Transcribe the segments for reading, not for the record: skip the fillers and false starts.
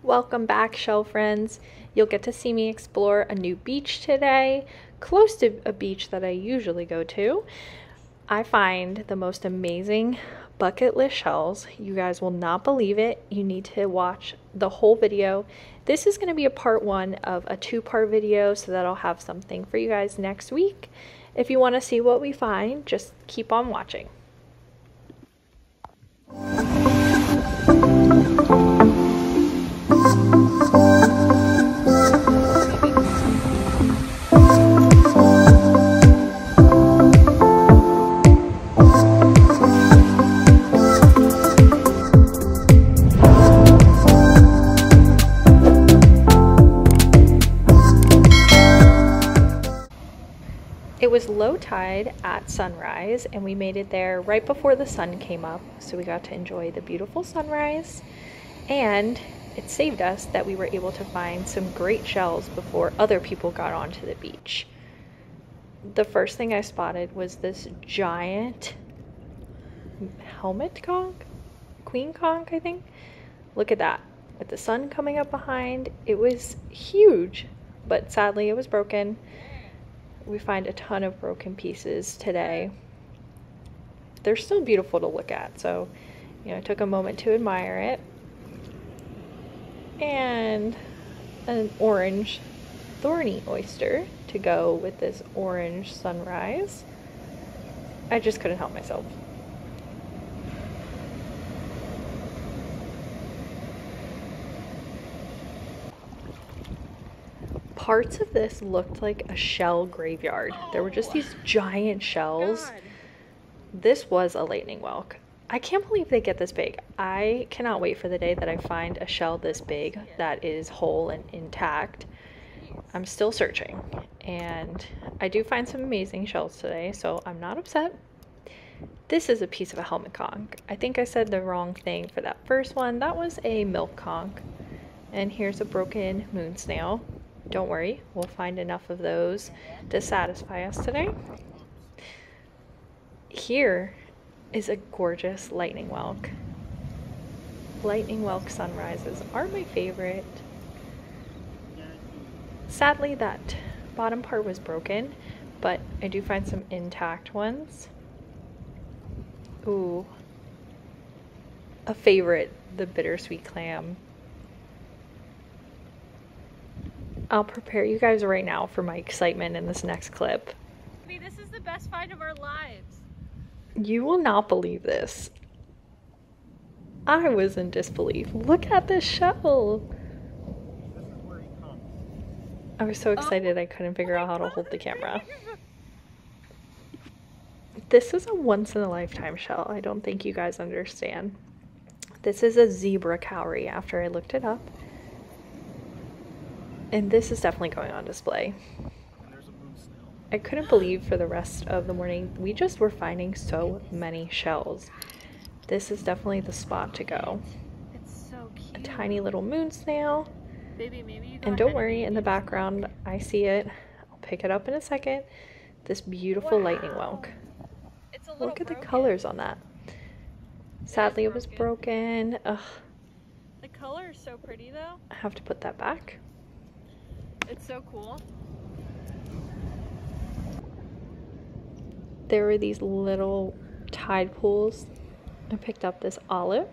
Welcome back, shell friends. You'll get to see me explore a new beach today, close to a beach that I usually go to. I find the most amazing bucket list shells. You guys will not believe it. You need to watch the whole video. This is going to be a part one of a two-part video, so that I'll have something for you guys next week. If you want to see what we find, just keep on watching. It was low tide at sunrise, and we made it there right before the sun came up, so we got to enjoy the beautiful sunrise, and it saved us that we were able to find some great shells before other people got onto the beach. The first thing I spotted was this giant helmet conch? Queen conch, I think. Look at that. With the sun coming up behind, it was huge, but sadly it was broken. We find a ton of broken pieces today. They're still beautiful to look at, so I took a moment to admire it. And an orange thorny oyster to go with this orange sunrise. I just couldn't help myself. Parts of this looked like a shell graveyard. There were just these giant shells. This was a lightning whelk. I can't believe they get this big. I cannot wait for the day that I find a shell this big that is whole and intact. I'm still searching, and I do find some amazing shells today, so I'm not upset. This is a piece of a helmet conch. I think I said the wrong thing for that first one. That was a milk conch. And here's a broken moon snail. Don't worry, we'll find enough of those to satisfy us today. Here is a gorgeous lightning whelk. Lightning whelk sunrises are my favorite. Sadly, that bottom part was broken, but I do find some intact ones. Ooh, a favorite, the bittersweet clam. I'll prepare you guys right now for my excitement in this next clip. This is the best find of our lives. You will not believe this. I was in disbelief. Look at this shell. This is where he comes. I was so excited I couldn't figure out how to hold the camera. This is a once-in-a-lifetime shell. I don't think you guys understand. This is a zebra cowrie after I looked it up. And this is definitely going on display. And there's a moon snail. I couldn't believe for the rest of the morning we just were finding so many shells. This is definitely the spot to go. It's so cute. A tiny little moon snail. Baby, maybe you go And don't ahead worry, in the eat background, I see it. I'll pick it up in a second. This beautiful lightning whelk. It's a little Look at the broken. colors on that. Sadly, it was broken. Ugh, The color is so pretty though. I have to put that back. It's so cool. There were these little tide pools. I picked up this olive.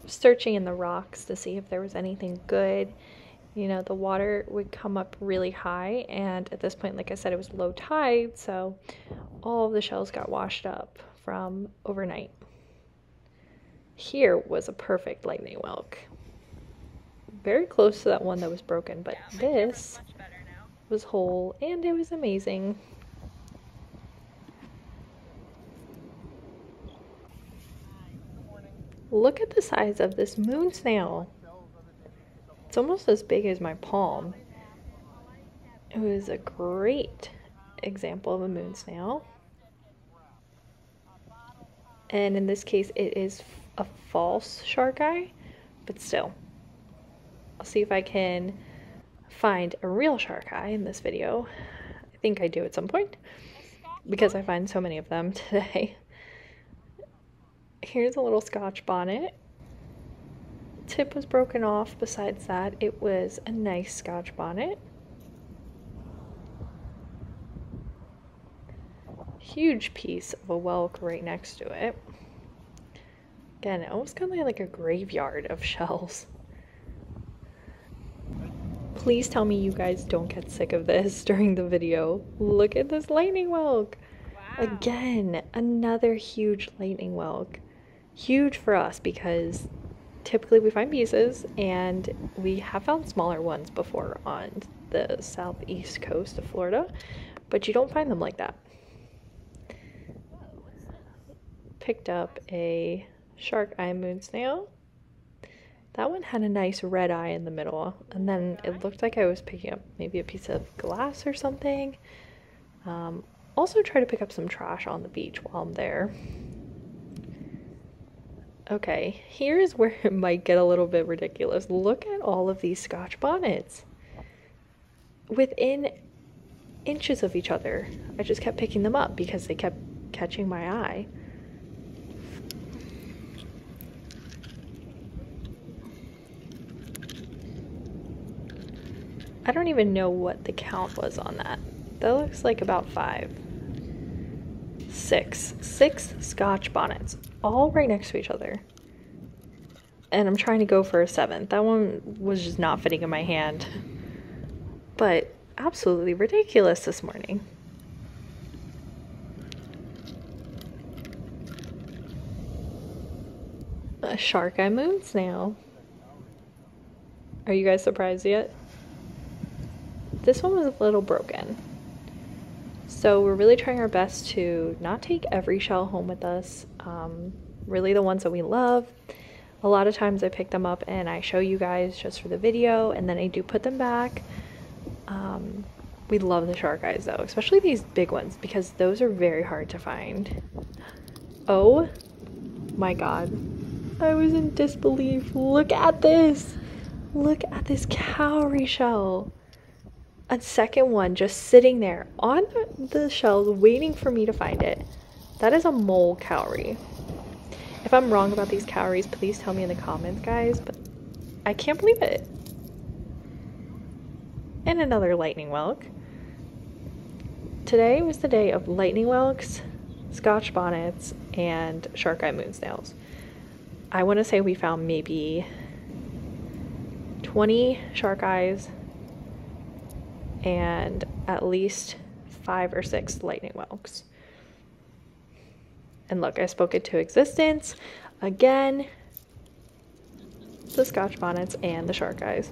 Searching in the rocks to see if there was anything good. The water would come up really high, and at this point, like I said, it was low tide, so all of the shells got washed up from overnight. Here was a perfect lightning whelk. Very close to that one that was broken, but this Much better now. was whole, and it was amazing. Look at the size of this moon snail. It's almost as big as my palm. It was a great example of a moon snail. And in this case, it is a false shark eye, but still. I'll see if I can find a real shark eye in this video. I think I do at some point, because I find so many of them today. Here's a little Scotch bonnet. tip was broken off. Besides that, it was a nice Scotch bonnet. Huge piece of a whelk right next to it. Again, it almost kind of like a graveyard of shells. Please tell me you guys don't get sick of this during the video. Look at this lightning whelk. Wow. Again, another huge lightning whelk. Huge for us because typically we find pieces, and we have found smaller ones before on the southeast coast of Florida, but you don't find them like that. Picked up a shark eye moon snail. That one had a nice red eye in the middle, and then it looked like I was picking up maybe a piece of glass or something. Also try to pick up some trash on the beach while I'm there. Okay, here's where it might get a little bit ridiculous. Look at all of these Scotch bonnets. Within inches of each other. I just kept picking them up because they kept catching my eye. I don't even know what the count was on that. That looks like about 5. 6 Scotch bonnets, all right next to each other. And I'm trying to go for a 7th. That one was just not fitting in my hand. But absolutely ridiculous this morning. A shark eye moon snail. Are you guys surprised yet? This one was a little broken. So we're really trying our best to not take every shell home with us. Really the ones that we love. A lot of times I pick them up and I show you guys just for the video, and then I do put them back. We love the shark eyes though, especially these big ones, because those are very hard to find. Oh my god. I was in disbelief. Look at this. Look at this cowrie shell. A second one just sitting there on the shells waiting for me to find it. That is a mole cowrie. If I'm wrong about these cowries, please tell me in the comments, guys, but I can't believe it. And another lightning whelk. Today was the day of lightning whelks, Scotch bonnets, and shark eye moon snails. I want to say we found maybe 20 shark eyes and at least 5 or 6 lightning whelks. And look, I spoke it to existence. Again, the Scotch bonnets and the shark eyes.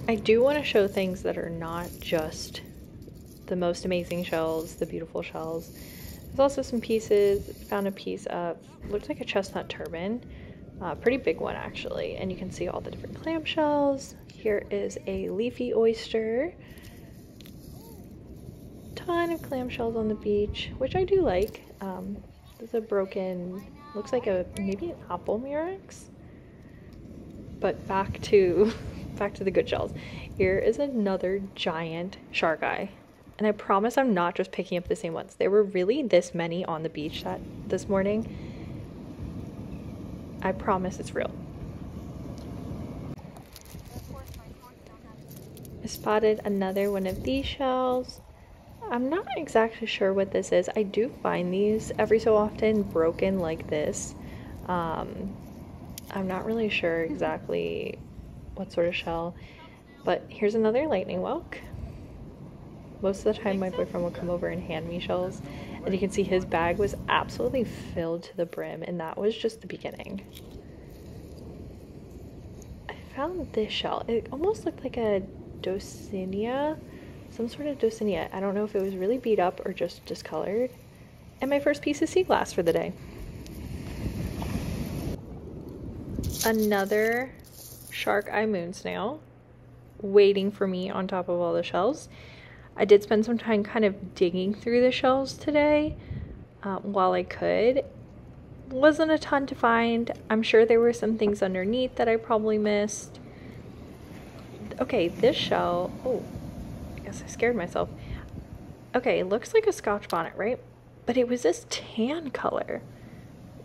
I do want to show things that are not just the most amazing shells, the beautiful shells. There's also some pieces. Found a piece of, looks like a chestnut turban. Pretty big one actually, and you can see all the different clam shells. Here is a leafy oyster. Ton of clam shells on the beach, which I do like. There's a broken, looks like maybe an apple murex. But back to the good shells. Here is another giant shark eye. And I promise I'm not just picking up the same ones. There were really this many on the beach this morning. I promise it's real. I spotted another one of these shells. I'm not exactly sure what this is. I do find these every so often broken like this. I'm not really sure exactly what sort of shell, but here's another lightning whelk. Most of the time my boyfriend will come over and hand me shells, and you can see his bag was absolutely filled to the brim, and that was just the beginning. I found this shell. It almost looked like a Dosinia, some sort of Dosinia. I don't know if it was really beat up or just discolored. And my first piece of sea glass for the day. Another shark eye moon snail waiting for me on top of all the shells. I did spend some time kind of digging through the shells today while I could. Wasn't a ton to find. I'm sure there were some things underneath that I probably missed. Okay, this shell, oh, I guess I scared myself. Okay, it looks like a Scotch bonnet, right? but it was this tan color.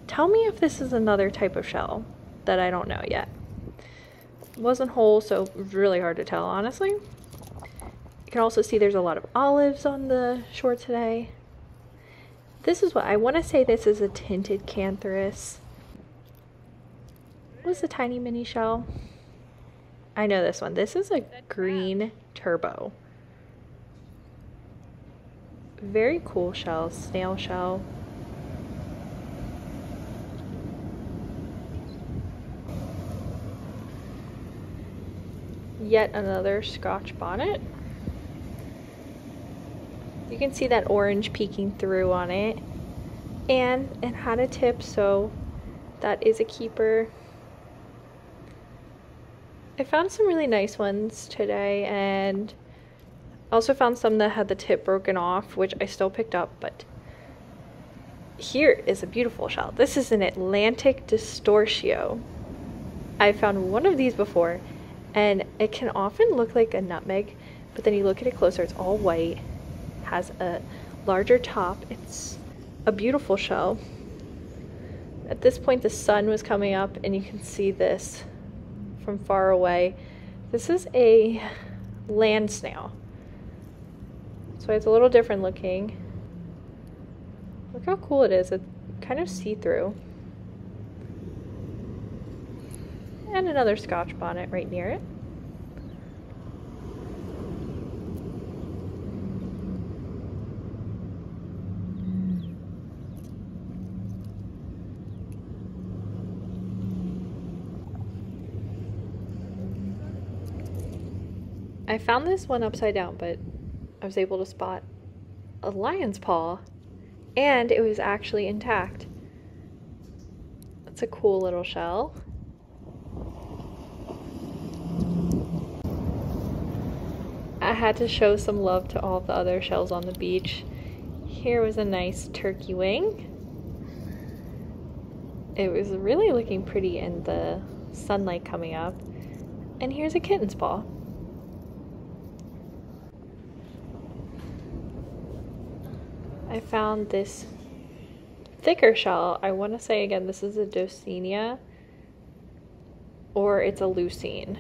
Tell me if this is another type of shell that I don't know yet. It wasn't whole, so it was really hard to tell, honestly. You can also see there's a lot of olives on the shore today. This is what I want to say, this is a tinted cantharus. What was a tiny mini shell? I know this one. This is a green turbo. Very cool shell, snail shell. Yet another Scotch bonnet. You can see that orange peeking through on it. And it had a tip, so that is a keeper. I found some really nice ones today, and also found some that had the tip broken off, which I still picked up, but here is a beautiful shell. This is an Atlantic Distortio. I found one of these before, and it can often look like a nutmeg, but then you look at it closer, it's all white, has a larger top. It's a beautiful shell. At this point the sun was coming up and you can see this from far away. This is a land snail, so it's a little different looking. Look how cool it is. It's kind of see-through. And another Scotch bonnet right near it. I found this one upside down, but I was able to spot a lion's paw, and it was actually intact. That's a cool little shell. I had to show some love to all the other shells on the beach. Here was a nice turkey wing. It was really looking pretty in the sunlight coming up. And here's a kitten's paw. I found this thicker shell. I want to say again, this is a Dosinia, or it's a Lucine.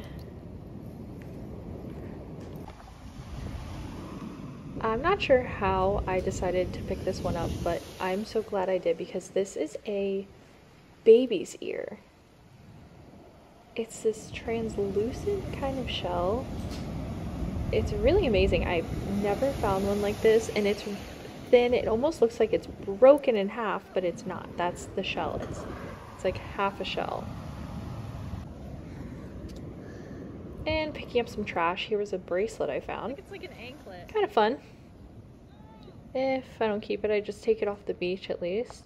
I'm not sure how I decided to pick this one up, but I'm so glad I did, because this is a baby's ear. It's this translucent kind of shell. It's really amazing. I've never found one like this, and it's thin. It almost looks like it's broken in half, but it's not. That's the shell. It's like half a shell. And picking up some trash, here was a bracelet I found. I think it's like an anklet. Kind of fun. If I don't keep it, I just take it off the beach at least.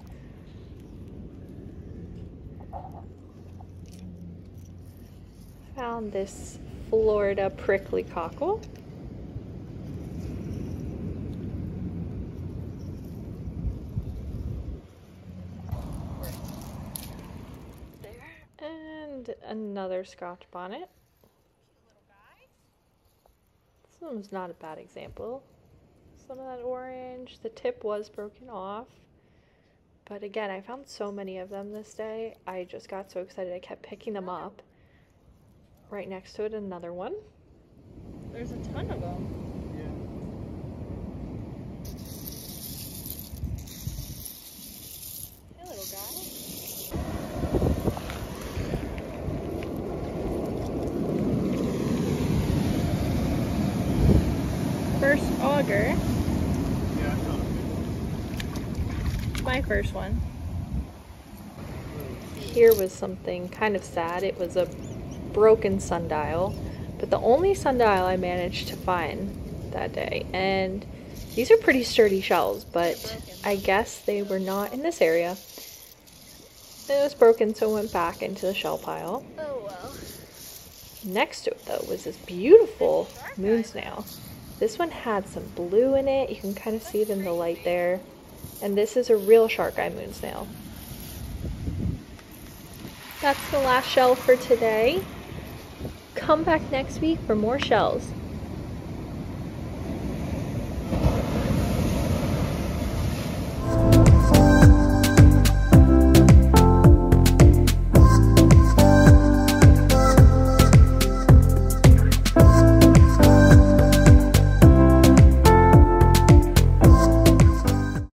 Found this Florida prickly cockle. And another Scotch bonnet. This one's not a bad example. Some of that orange. The tip was broken off. But again, I found so many of them this day. I just got so excited. I kept picking them up. Right next to it, another one. There's a ton of them. Yeah. Hey, little guy. First auger. Yeah, I found It's my first one. Here was something kind of sad. It was a broken sundial, but the only sundial I managed to find that day. And these are pretty sturdy shells, but I guess they were not in this area. It was broken, so it went back into the shell pile. Oh well. Next to it, though, was this beautiful moon snail. This one had some blue in it. You can kind of see it in the light there. And this is a real shark eye moon snail. That's the last shell for today. Come back next week for more shells.